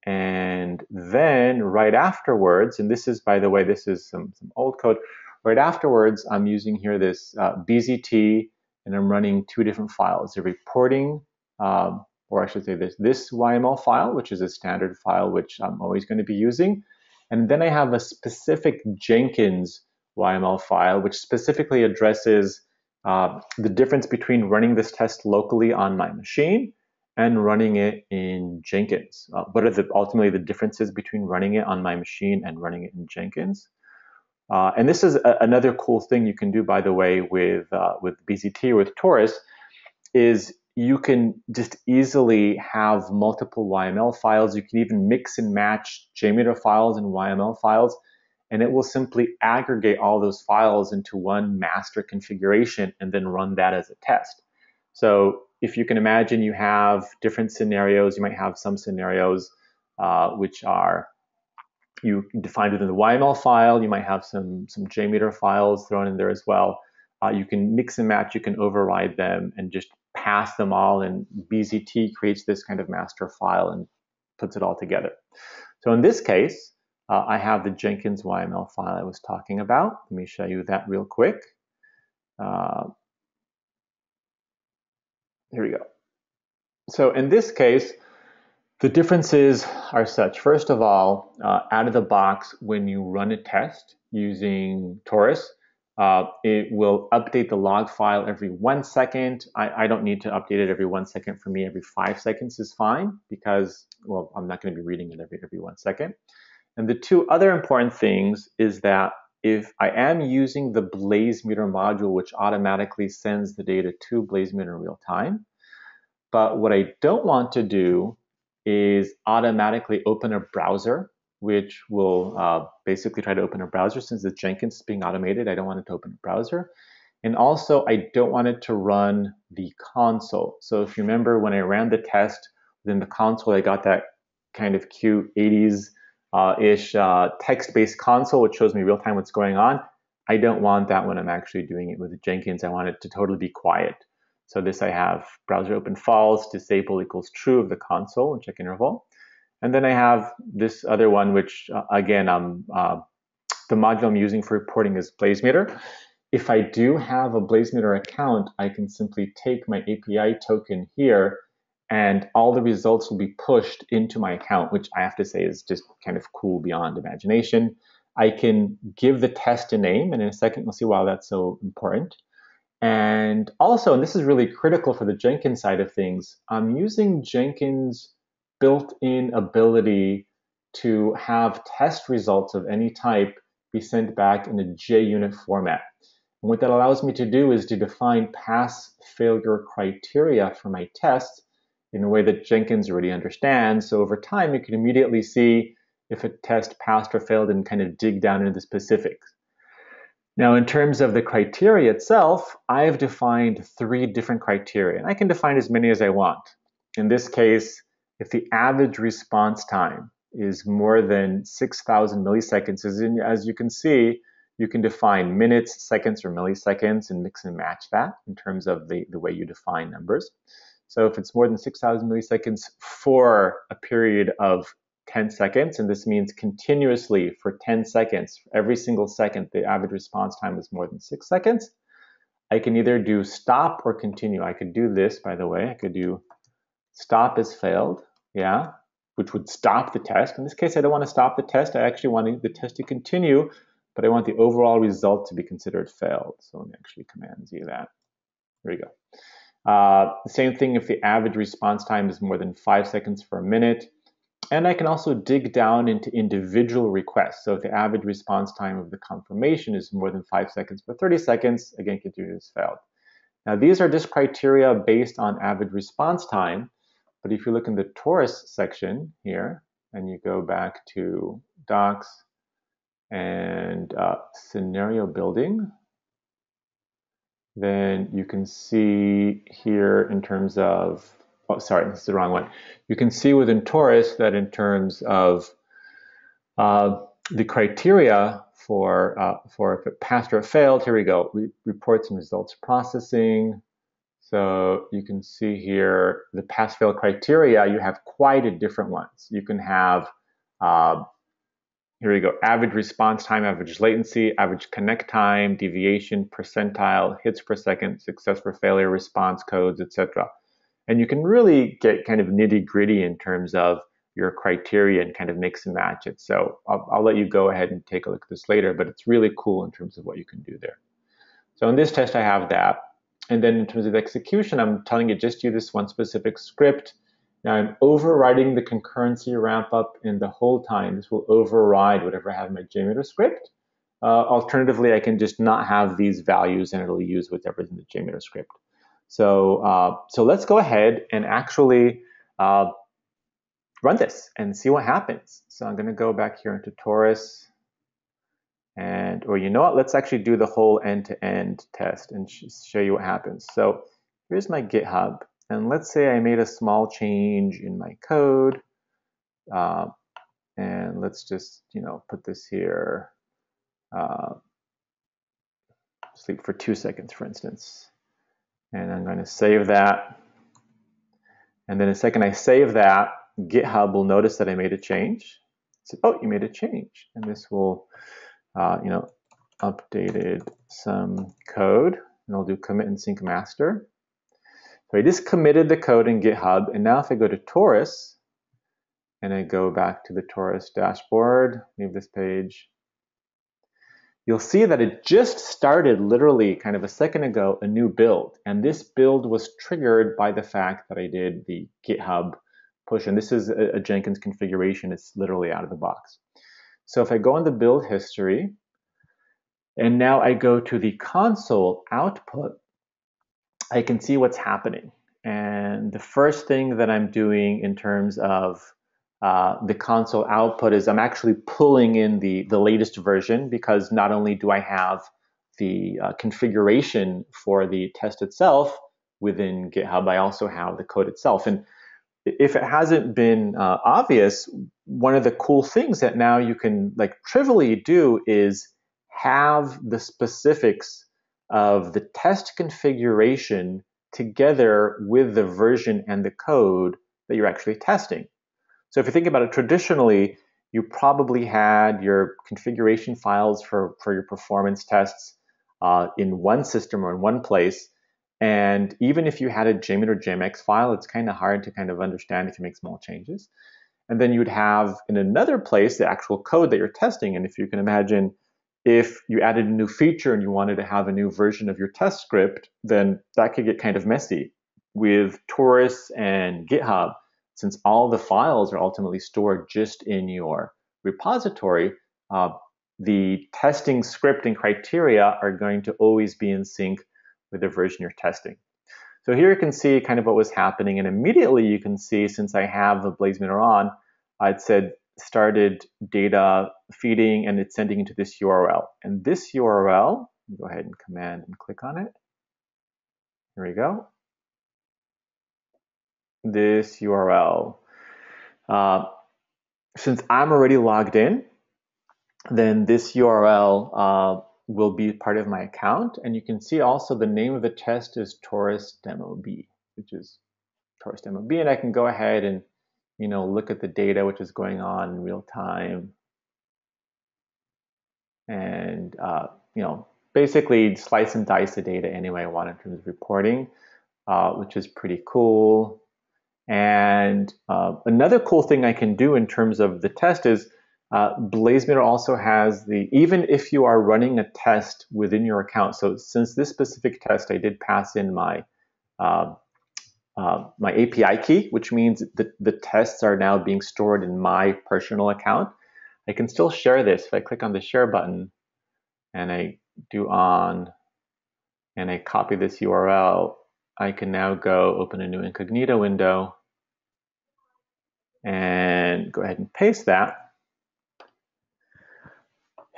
Speaker 1: And then right afterwards, and this is, by the way, this is some old code. Right afterwards, I'm using here this BZT, and I'm running two different files, a reporting, or I should say this YAML file, which is a standard file, which I'm always going to be using. And then I have a specific Jenkins YAML file, which specifically addresses the difference between running this test locally on my machine and running it in Jenkins. What are ultimately the differences between running it on my machine and running it in Jenkins? And this is another cool thing you can do, by the way, with BZT or with Taurus, is you can just easily have multiple YAML files. You can even mix and match JMeter files and YAML files, and it will simply aggregate all those files into one master configuration and then run that as a test. So if you can imagine, you have different scenarios. You might have some scenarios which are you defined within the YAML file. You might have some JMeter files thrown in there as well. You can mix and match. You can override them and just pass them all, and BZT creates this kind of master file and puts it all together. So in this case, I have the Jenkins YAML file I was talking about. Let me show you that real quick. Here we go. So in this case, the differences are such. First of all, out of the box, when you run a test using Taurus, it will update the log file every 1 second. I don't need to update it every 1 second. For me, every 5 seconds is fine because, well, I'm not going to be reading it every 1 second. And the two other important things is that if I am using the BlazeMeter module, which automatically sends the data to BlazeMeter in real time, but what I don't want to do is automatically open a browser, which will basically try to open a browser. Since the Jenkins is being automated, I don't want it to open a browser. And also, I don't want it to run the console. So if you remember, when I ran the test within the console, I got that kind of cute 80s-ish text-based console, which shows me real-time what's going on. I don't want that when I'm actually doing it with Jenkins. I want it to totally be quiet. So this I have browser open false, disable equals true of the console and check interval. And then I have this other one, which again, the module I'm using for reporting is BlazeMeter. If I do have a BlazeMeter account, I can simply take my API token here and all the results will be pushed into my account, which I have to say is just kind of cool beyond imagination. I can give the test a name, and in a second you'll see why that's so important. And also, and this is really critical for the Jenkins side of things, I'm using Jenkins' built-in ability to have test results of any type be sent back in a JUnit format. And what that allows me to do is to define pass-failure criteria for my tests in a way that Jenkins already understands. So over time, you can immediately see if a test passed or failed and kind of dig down into the specifics. Now, in terms of the criteria itself, I've defined 3 different criteria, and I can define as many as I want. In this case, if the average response time is more than 6,000 milliseconds, as you can see, you can define minutes, seconds, or milliseconds and mix and match that in terms of the way you define numbers. So if it's more than 6,000 milliseconds for a period of 10 seconds, and this means continuously for 10 seconds, every single second, the average response time is more than 6 seconds, I can either do stop or continue. I could do this, by the way. I could do stop as failed, yeah, which would stop the test. In this case, I don't want to stop the test. I actually want the test to continue, but I want the overall result to be considered failed. So let me actually Command Z that. Here we go. The same thing if the average response time is more than 5 seconds for a minute. And I can also dig down into individual requests. So if the average response time of the confirmation is more than 5 seconds per 30 seconds, again, continue as failed. Now, these are just criteria based on average response time. But if you look in the Taurus section here, and you go back to docs and scenario building, then you can see here in terms of, oh, sorry, this is the wrong one. You can see within Taurus that in terms of the criteria for if it passed or failed, here we go, reports and results processing. So you can see here the pass-fail criteria, you have quite a different ones. You can have, here we go, average response time, average latency, average connect time, deviation, percentile, hits per second, success for failure, response codes, etc. And you can really get kind of nitty-gritty in terms of your criteria and kind of mix and match it. So I'll let you go ahead and take a look at this later, but it's really cool in terms of what you can do there. So in this test, I have that. And then in terms of execution, I'm telling it just use this one specific script. Now I'm overriding the concurrency ramp up, and the whole time this will override whatever I have in my JMeter script. Alternatively, I can just not have these values and it'll use whatever's in the JMeter script. So, so let's go ahead and actually run this and see what happens. So I'm going to go back here into Taurus. And, or you know what, let's actually do the whole end-to-end test and show you what happens. So here's my GitHub, and let's say I made a small change in my code, and let's just, put this here, sleep for 2 seconds, for instance. And I'm going to save that. And then the second I save that, GitHub will notice that I made a change. So, oh, you made a change, and this will updated some code, and I'll do commit and sync master. So I just committed the code in GitHub, and now if I go to Taurus, and I go back to the Taurus dashboard, leave this page, you'll see that it just started literally kind of a second ago, a new build. And this build was triggered by the fact that I did the GitHub push, and this is a Jenkins configuration. It's literally out of the box. So if I go in the build history, and now I go to the console output, I can see what's happening. And the first thing that I'm doing in terms of the console output is I'm actually pulling in the latest version, because not only do I have the configuration for the test itself within GitHub, I also have the code itself. And if it hasn't been obvious, one of the cool things that now you can trivially do is have the specifics of the test configuration together with the version and the code that you're actually testing. So if you think about it, traditionally, you probably had your configuration files for your performance tests in one system or in one place. And even if you had a JMeter JMX file, it's kind of hard to kind of understand if you make small changes. And then you would have in another place the actual code that you're testing. And if you can imagine, if you added a new feature and you wanted to have a new version of your test script, then that could get kind of messy. With Taurus and GitHub, since all the files are ultimately stored just in your repository, the testing script and criteria are going to always be in sync with the version you're testing. So here you can see kind of what was happening, and immediately you can see, since I have the BlazeMeter on, it said started data feeding, and it's sending into this URL. And this URL, go ahead and command and click on it. Here we go. This URL. Since I'm already logged in, then this URL will be part of my account. And you can see also the name of the test is Taurus Demo B, which is Taurus Demo B. And I can go ahead and look at the data which is going on in real time. And basically slice and dice the data any way I want in terms of reporting, which is pretty cool. And another cool thing I can do in terms of the test is BlazeMeter also has even if you are running a test within your account. So since this specific test, I did pass in my my API key, which means that the tests are now being stored in my personal account. I can still share this. If I click on the share button and I do on and I copy this URL, I can now go open a new incognito window and go ahead and paste that.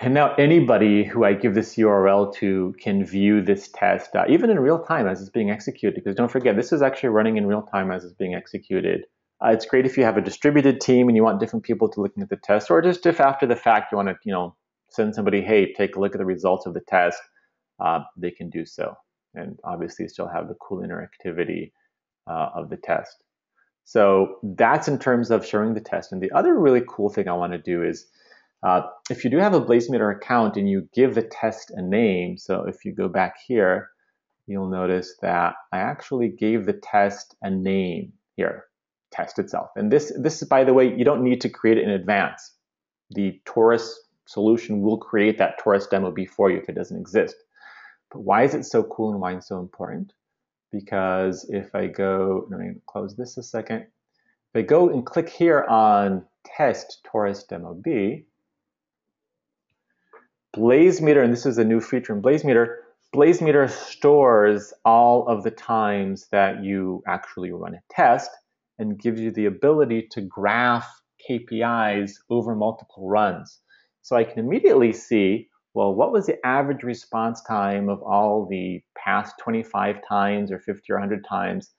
Speaker 1: And now anybody who I give this URL to can view this test, even in real time as it's being executed, because don't forget, this is actually running in real time as it's being executed. It's great if you have a distributed team and you want different people to looking at the test, or just if after the fact you want to send somebody, hey, take a look at the results of the test, they can do so. And obviously still have the cool interactivity of the test. So that's in terms of showing the test. And the other really cool thing I want to do is, if you do have a BlazeMeter account and you give the test a name, so if you go back here, you'll notice that I actually gave the test a name here, test itself. And this is, by the way, you don't need to create it in advance. The Taurus solution will create that Taurus demo B for you if it doesn't exist. But why is it so cool and why it's so important? Because if I go, let me close this a second. If I go and click here on test Taurus demo B, BlazeMeter, and this is a new feature in BlazeMeter, BlazeMeter stores all of the times that you actually run a test and gives you the ability to graph KPIs over multiple runs. So I can immediately see, well, what was the average response time of all the past 25 times or 50 or 100 times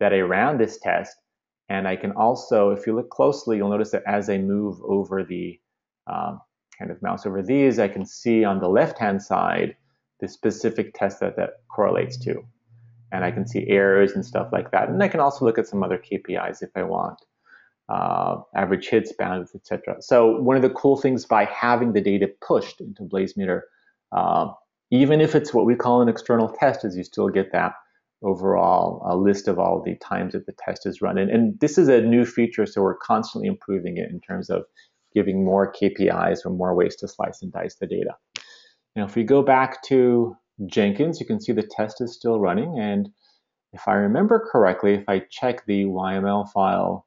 Speaker 1: that I ran this test? And I can also, if you look closely, you'll notice that as I move over the kind of mouse over these, I can see on the left-hand side the specific test that correlates to. And I can see errors and stuff like that. And I can also look at some other KPIs if I want, average hits, bandwidth, etc. So one of the cool things by having the data pushed into BlazeMeter, even if it's what we call an external test, is you still get that overall list of all the times that the test is run. And this is a new feature, so we're constantly improving it in terms of giving more KPIs or more ways to slice and dice the data. Now, if we go back to Jenkins, you can see the test is still running. And if I remember correctly, if I check the YAML file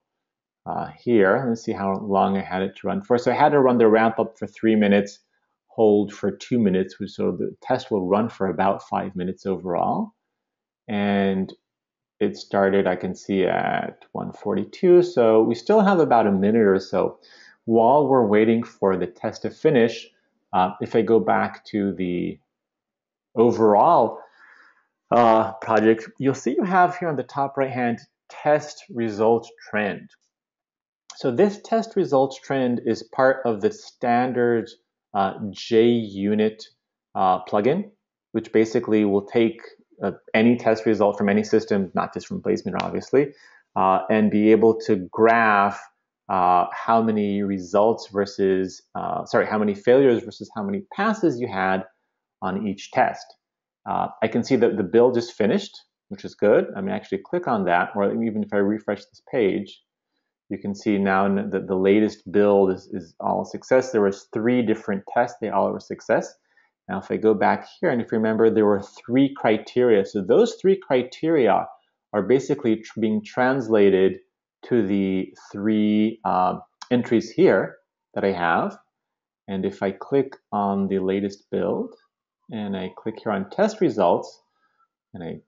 Speaker 1: here, let's see how long I had it to run for. So I had to run the ramp up for 3 minutes, hold for 2 minutes, so the test will run for about 5 minutes overall. And it started, I can see, at 1:42. So we still have about a minute or so. While we're waiting for the test to finish, if I go back to the overall project, you'll see you have here on the top right hand test results trend. So this test results trend is part of the standard JUnit plugin, which basically will take any test result from any system, not just from BlazeMeter, obviously, and be able to graph how many results versus, how many failures versus how many passes you had on each test. I can see that the build is finished, which is good. I mean, actually click on that, or even if I refresh this page, you can see now that the latest build is all a success. There was 3 different tests, they all were success. Now, if I go back here, and if you remember, there were 3 criteria. So those 3 criteria are basically being translated to the 3 entries here that I have. And if I click on the latest build, and I click here on test results, and I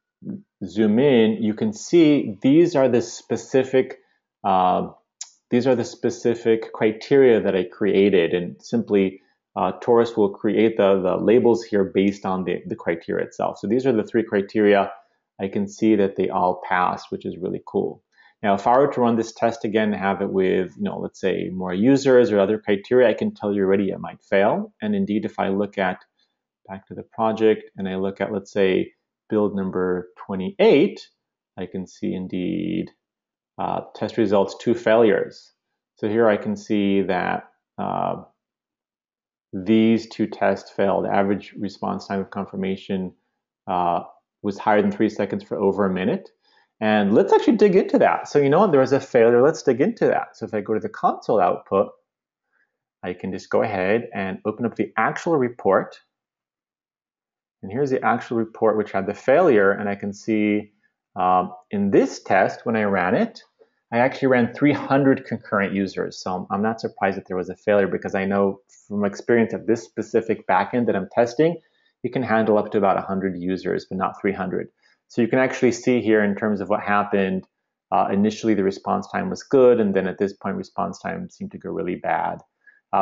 Speaker 1: zoom in, you can see these are the specific criteria that I created, and simply Taurus will create the labels here based on the criteria itself. So these are the 3 criteria. I can see that they all passed, which is really cool. Now, if I were to run this test again and have it with, let's say more users or other criteria, I can tell you already it might fail. And indeed, if I look at back to the project and I look at, let's say, build number 28, I can see indeed test results 2 failures. So here I can see that these 2 tests failed. Average response time of confirmation was higher than 3 seconds for over a minute. And let's actually dig into that. So there was a failure. Let's dig into that. So if I go to the console output, I can just go ahead and open up the actual report. And here's the actual report which had the failure. And I can see in this test, when I ran it, I actually ran 300 concurrent users. So I'm not surprised that there was a failure, because I know from experience of this specific backend that I'm testing, you can handle up to about 100 users, but not 300. So you can actually see here in terms of what happened. Initially, the response time was good, and then at this point, response time seemed to go really bad.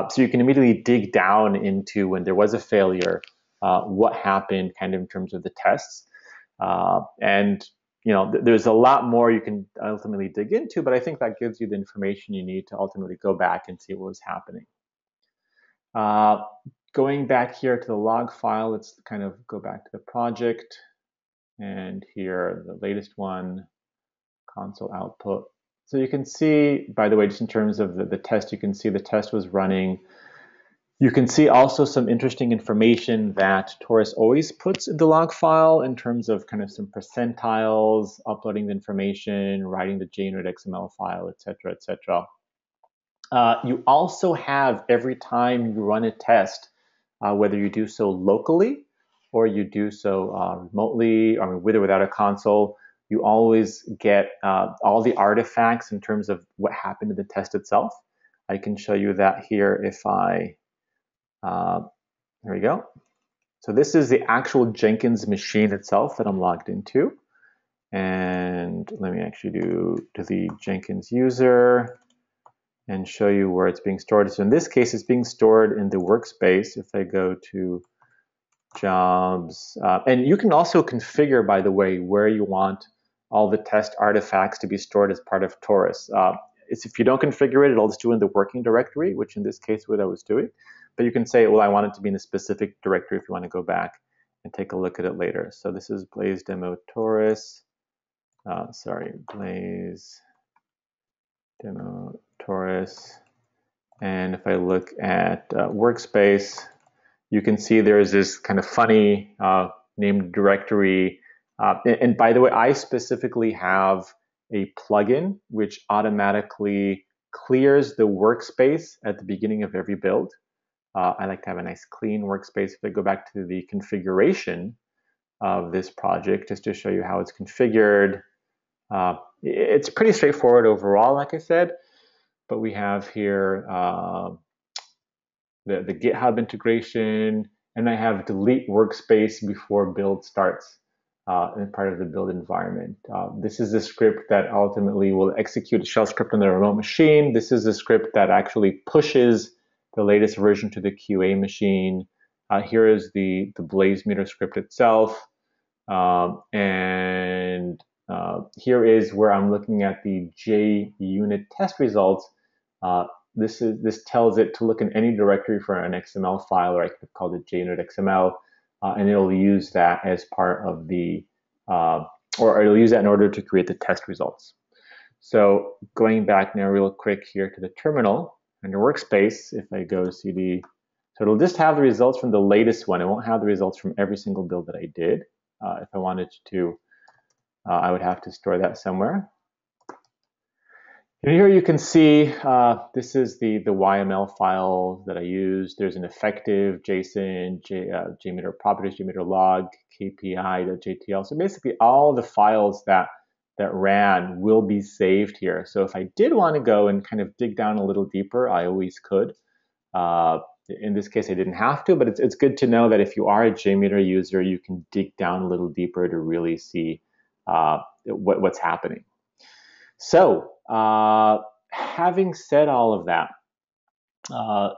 Speaker 1: So you can immediately dig down into when there was a failure, what happened kind of in terms of the tests. And there's a lot more you can ultimately dig into, but I think that gives you the information you need to ultimately go back and see what was happening. Going back here to the log file, let's kind of go back to the project. And here, the latest one, console output. So you can see, by the way, just in terms of the test, you can see the test was running. You can see also some interesting information that Taurus always puts in the log file in terms of kind of some percentiles, uploading the information, writing the JNet XML file, etc., etc. You also have, every time you run a test, whether you do so locally or you do so remotely, with or without a console, you always get all the artifacts in terms of what happened in the test itself. I can show you that here if I, here we go. So this is the actual Jenkins machine itself that I'm logged into. And let me actually do to the Jenkins user and show you where it's being stored. So in this case, it's being stored in the workspace. If I go to jobs, and you can also configure, by the way, where you want all the test artifacts to be stored as part of Taurus. If you don't configure it, it'll just do in the working directory, which in this case, what I was doing. But you can say, well, I want it to be in a specific directory if you want to go back and take a look at it later. So this is BlazeDemo Taurus. BlazeDemo Taurus. And if I look at workspace, you can see there's this kind of funny named directory. And by the way, I specifically have a plugin which automatically clears the workspace at the beginning of every build. I like to have a nice clean workspace. If I go back to the configuration of this project, just to show you how it's configured, it's pretty straightforward overall, like I said. But we have here the GitHub integration, and I have delete workspace before build starts in part of the build environment. This is the script that ultimately will execute a shell script on the remote machine. This is the script that actually pushes the latest version to the QA machine. Here is the BlazeMeter script itself. And here is where I'm looking at the JUnit test results. This tells it to look in any directory for an XML file, or I could call it JUnit XML, and it'll use that as part of the, or it'll use that in order to create the test results. So going back now real quick here to the terminal under workspace, if I go cd, so it'll just have the results from the latest one. It won't have the results from every single build that I did. If I wanted to, I would have to store that somewhere. And here you can see this is the YAML file that I used. There's an effective JSON, JMeter properties, JMeter log, KPI.jtl. So basically all the files that ran will be saved here. So if I did want to go and kind of dig down a little deeper, I always could. In this case, I didn't have to, but it's good to know that if you are a JMeter user, you can dig down a little deeper to really see what's happening. So having said all of that,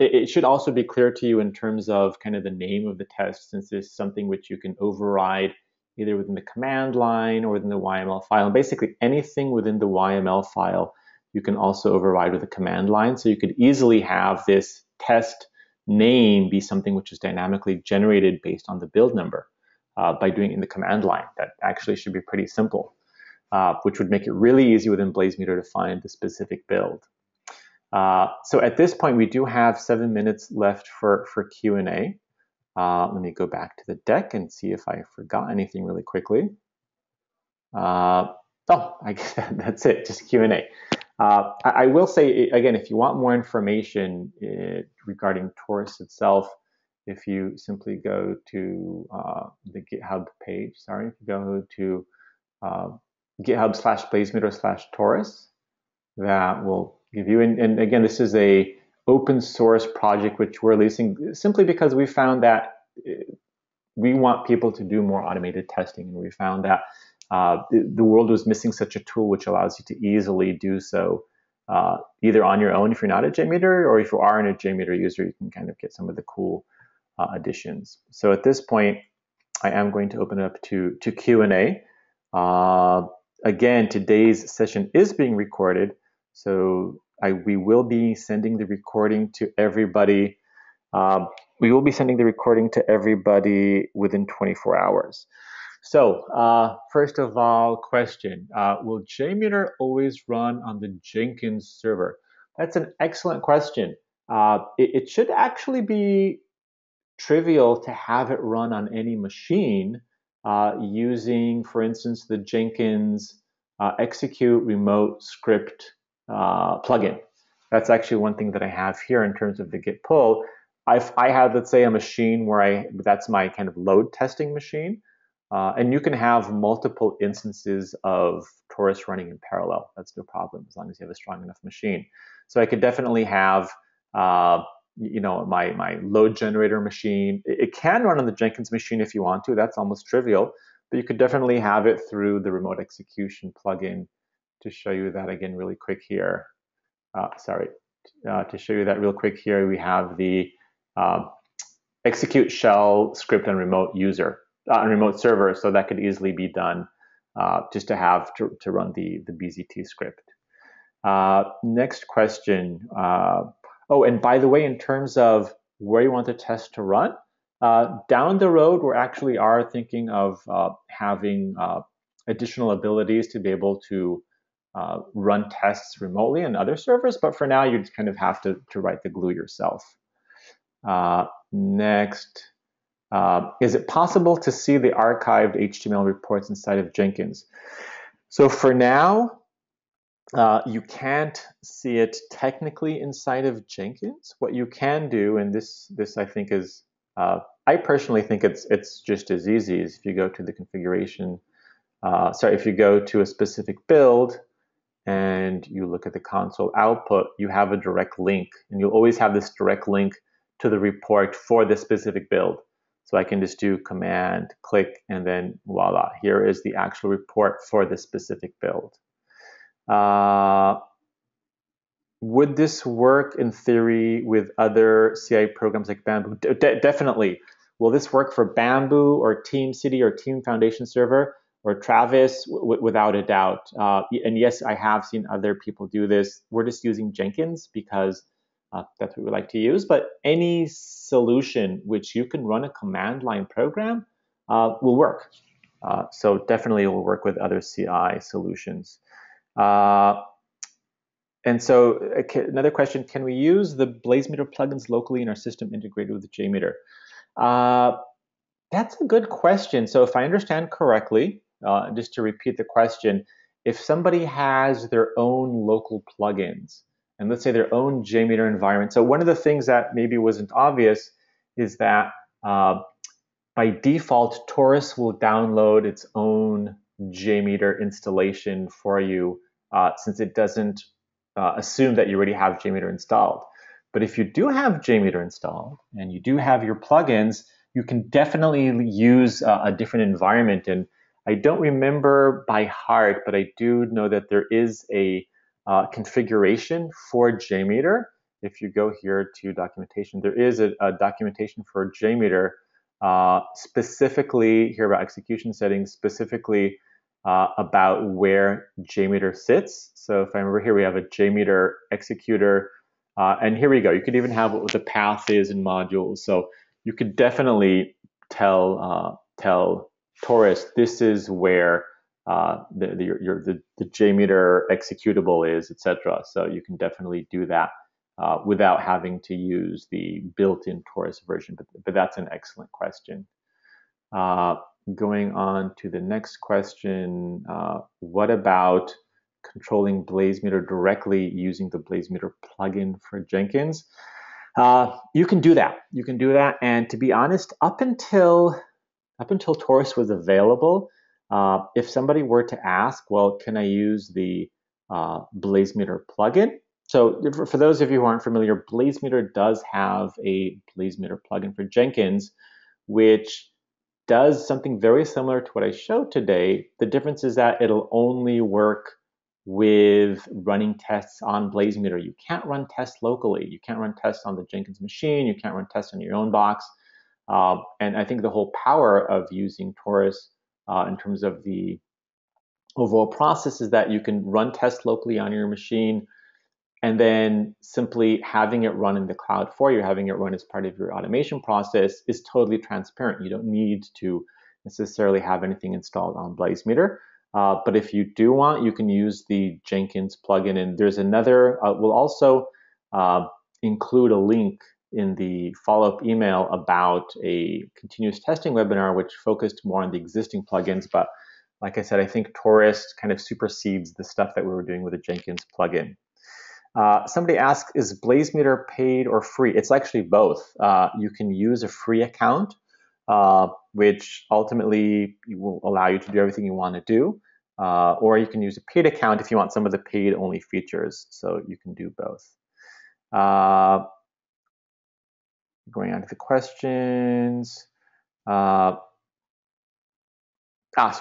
Speaker 1: it should also be clear to you in terms of kind of the name of the test, since this is something which you can override either within the command line or within the YAML file. And basically anything within the YAML file, you can also override with a command line. So you could easily have this test name be something which is dynamically generated based on the build number by doing it in the command line. That actually should be pretty simple. Which would make it really easy within BlazeMeter to find the specific build. So at this point, we do have 7 minutes left for Q&A. Let me go back to the deck and see if I forgot anything really quickly. Oh, I guess that's it, just Q&A. I will say, again, if you want more information regarding Taurus itself, if you simply go to the GitHub page, if you go to GitHub/BlazeMeter/Taurus, that will give you, and again, this is a open source project which we're releasing simply because we found that we want people to do more automated testing, and we found that the world was missing such a tool which allows you to easily do so either on your own if you're not a JMeter, or if you are a JMeter user, you can kind of get some of the cool additions. So at this point, I am going to open it up to Q&A. Again, today's session is being recorded, so we will be sending the recording to everybody. We will be sending the recording to everybody within 24 hours. So first of all, question, will JMeter always run on the Jenkins server? That's an excellent question. It should actually be trivial to have it run on any machine using, for instance, the Jenkins execute remote script plugin. That's actually one thing that I have here in terms of the Git pull. I have, let's say, a machine where that's my kind of load testing machine. And you can have multiple instances of Taurus running in parallel. That's no problem, as long as you have a strong enough machine. So I could definitely have my load generator machine. It can run on the Jenkins machine if you want to. That's almost trivial, but you could definitely have it through the remote execution plugin. To show you that again really quick here. To show you that real quick here, we have the execute shell script on remote user, on remote server, so that could easily be done just to have to run the BZT script. Next question. Oh, and by the way, in terms of where you want the test to run, down the road, we actually are thinking of having additional abilities to be able to run tests remotely on other servers, but for now, you just kind of have to write the glue yourself. Next, is it possible to see the archived HTML reports inside of Jenkins? So for now, you can't see it technically inside of Jenkins. What you can do, and this I think is, I personally think it's just as easy as if you go to the configuration, if you go to a specific build and you look at the console output, you have a direct link, and you'll always have this direct link to the report for the specific build. So I can just do command, click, and then voila, here is the actual report for the specific build. Would this work in theory with other CI programs like Bamboo? Definitely. Will this work for Bamboo or TeamCity or Team Foundation Server or Travis? Without a doubt. And yes, I have seen other people do this. We're just using Jenkins because that's what we like to use. But any solution which you can run a command line program will work. So definitely it will work with other CI solutions. And so another question, can we use the BlazeMeter plugins locally in our system integrated with JMeter? That's a good question. So if I understand correctly, just to repeat the question, if somebody has their own local plugins, and let's say their own JMeter environment. So one of the things that maybe wasn't obvious is that by default, Taurus will download its own JMeter installation for you, since it doesn't assume that you already have JMeter installed. But if you do have JMeter installed and you do have your plugins, you can definitely use a different environment. And I don't remember by heart, but I do know that there is a configuration for JMeter. If you go here to documentation, there is a documentation for JMeter specifically here about execution settings, specifically about where JMeter sits. So if I remember here, we have a JMeter executor, and here we go. You could even have what the path is in modules. So you could definitely tell Taurus this is where the JMeter executable is, etc. So you can definitely do that without having to use the built-in Taurus version. But that's an excellent question. Going on to the next question, what about controlling BlazeMeter directly using the BlazeMeter plugin for Jenkins? You can do that. You can do that. And to be honest, up until Taurus was available, if somebody were to ask, well, can I use the BlazeMeter plugin? So for those of you who aren't familiar, BlazeMeter does have a BlazeMeter plugin for Jenkins, which does something very similar to what I showed today. The difference is that it'll only work with running tests on BlazeMeter. You can't run tests locally. You can't run tests on the Jenkins machine. You can't run tests on your own box. And I think the whole power of using Taurus in terms of the overall process is that you can run tests locally on your machine, and then simply having it run in the cloud for you, having it run as part of your automation process is totally transparent. You don't need to necessarily have anything installed on BlazeMeter. But if you do want, you can use the Jenkins plugin. And there's another, we'll also include a link in the follow-up email about a continuous testing webinar, which focused more on the existing plugins. But like I said, I think Taurus kind of supersedes the stuff that we were doing with the Jenkins plugin. Somebody asked, is BlazeMeter paid or free? It's actually both. You can use a free account, which ultimately will allow you to do everything you want to do, or you can use a paid account if you want some of the paid-only features. So you can do both. Going on to the questions. So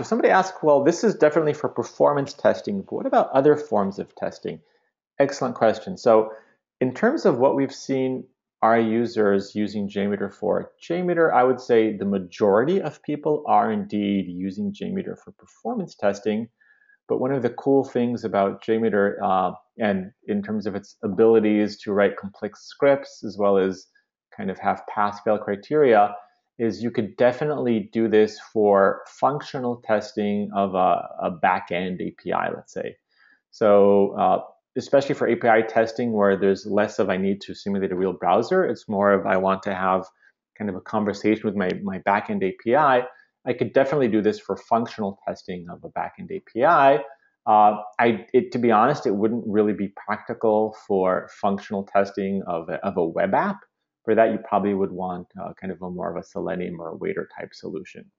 Speaker 1: somebody asked, well, this is definitely for performance testing, but what about other forms of testing? Excellent question. So in terms of what we've seen our users using JMeter for, JMeter, I would say the majority of people are indeed using JMeter for performance testing. But one of the cool things about JMeter, and in terms of its abilities to write complex scripts as well as kind of have pass-fail criteria, is you could definitely do this for functional testing of a back-end API, let's say. So especially for API testing where there's less of I need to simulate a real browser, it's more of I want to have kind of a conversation with my backend API. I could definitely do this for functional testing of a backend API. To be honest, it wouldn't really be practical for functional testing of a web app. For that, you probably would want kind of more of a Selenium or a Waiter type solution.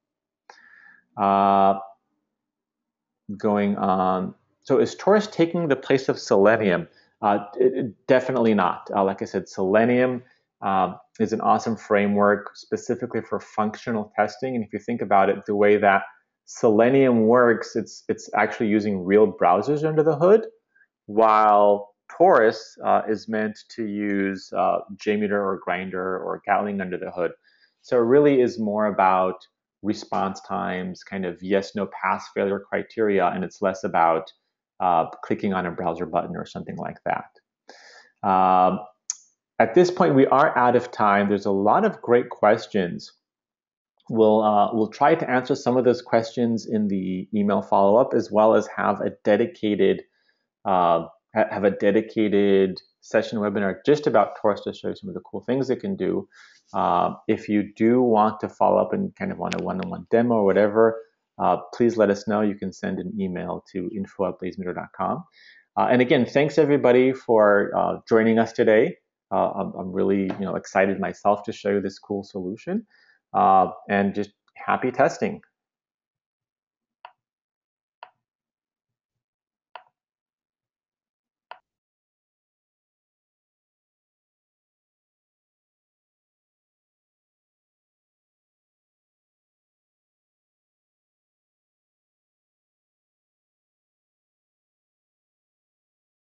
Speaker 1: Going on. So is Taurus taking the place of Selenium? Definitely not. Like I said, Selenium is an awesome framework specifically for functional testing. And if you think about it, the way that Selenium works, it's actually using real browsers under the hood, while Taurus is meant to use JMeter or Grindr or Gatling under the hood. So it really is more about response times, kind of yes, no, pass failure criteria, and it's less about clicking on a browser button or something like that. At this point, we are out of time. There's a lot of great questions. We'll try to answer some of those questions in the email follow-up, as well as have a dedicated have a dedicated session webinar just about Taurus to show you some of the cool things it can do. If you do want to follow up and kind of want a one-on-one demo or whatever, please let us know. You can send an email to info@blazemeter.com. And again, thanks everybody for joining us today. I'm really excited myself to show you this cool solution, and just happy testing.